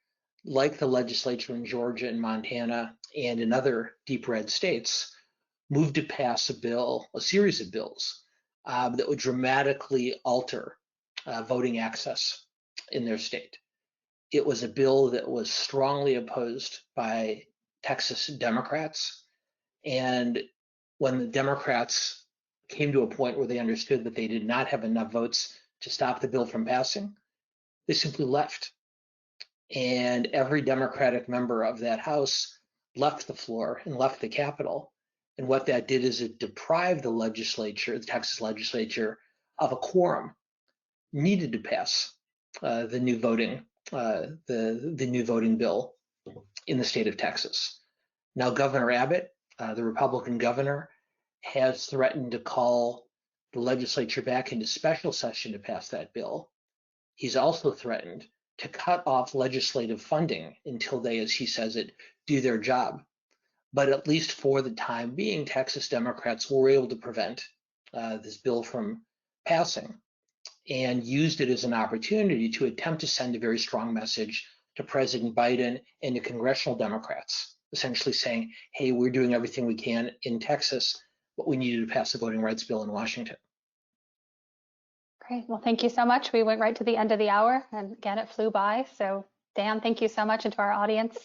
like the legislature in Georgia and Montana and in other deep red states, moved to pass a series of bills that would dramatically alter voting access in their state. It was a bill that was strongly opposed by Texas Democrats, and when the Democrats came to a point where they understood that they did not have enough votes to stop the bill from passing, they simply left. And every Democratic member of that House left the floor and left the Capitol. And what that did is it deprived the legislature, the Texas legislature, of a quorum needed to pass the new voting bill in the state of Texas. Now, Governor Abbott, the Republican governor, has threatened to call the legislature back into special session to pass that bill. He's also threatened to cut off legislative funding until they, as he says it, do their job. But at least for the time being, Texas Democrats were able to prevent this bill from passing, and used it as an opportunity to attempt to send a very strong message to President Biden and to congressional Democrats, essentially saying, hey, we're doing everything we can in Texas, but we needed to pass a voting rights bill in Washington. Great. Well, thank you so much. We went right to the end of the hour, and again, it flew by. So Dan, thank you so much, and to our audience,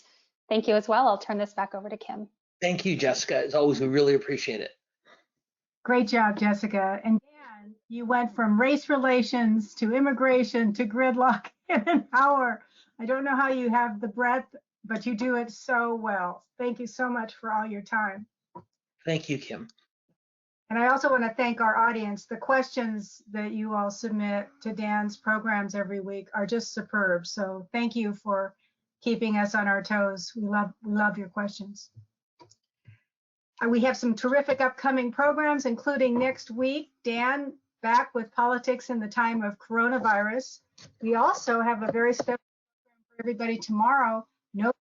thank you as well. I'll turn this back over to Kim. Thank you, Jessica. As always, we really appreciate it. Great job, Jessica. And Dan, you went from race relations to immigration to gridlock in an hour. I don't know how you have the breadth, but you do it so well. Thank you so much for all your time. Thank you, Kim. And I also want to thank our audience. The questions that you all submit to Dan's programs every week are just superb. So thank you for keeping us on our toes. We love your questions. We have some terrific upcoming programs, including next week, Dan back with politics in the time of coronavirus. We also have a very special program for everybody tomorrow, Notre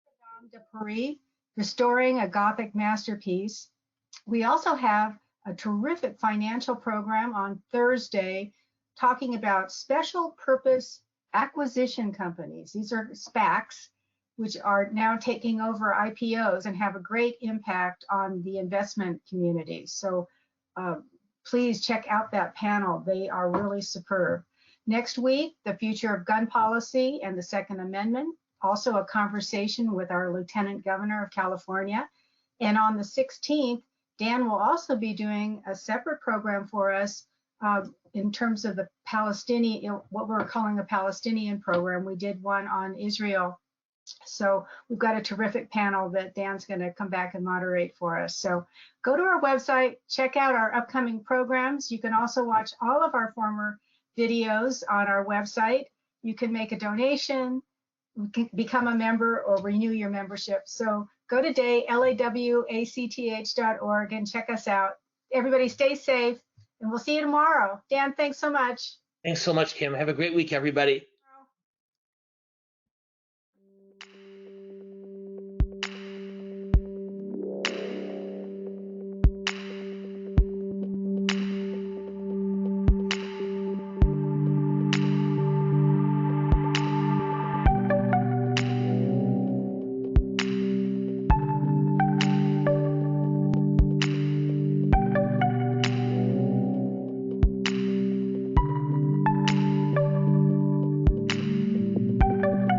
Dame de Paris, Restoring a Gothic Masterpiece. We also have a terrific financial program on Thursday talking about special purpose acquisition companies. These are SPACs, which are now taking over IPOs and have a great impact on the investment community. So please check out that panel. They are really superb. Next week, the future of gun policy and the Second Amendment, also a conversation with our Lieutenant Governor of California. And on the 16th, Dan will also be doing a separate program for us in terms of the Palestinian, what we're calling a Palestinian program. We did one on Israel. So we've got a terrific panel that Dan's going to come back and moderate for us. So go to our website, check out our upcoming programs. You can also watch all of our former videos on our website. You can make a donation, become a member, or renew your membership. So go today, lawacth.org, and check us out. Everybody stay safe, and we'll see you tomorrow. Dan, thanks so much. Thanks so much, Kim. Have a great week, everybody.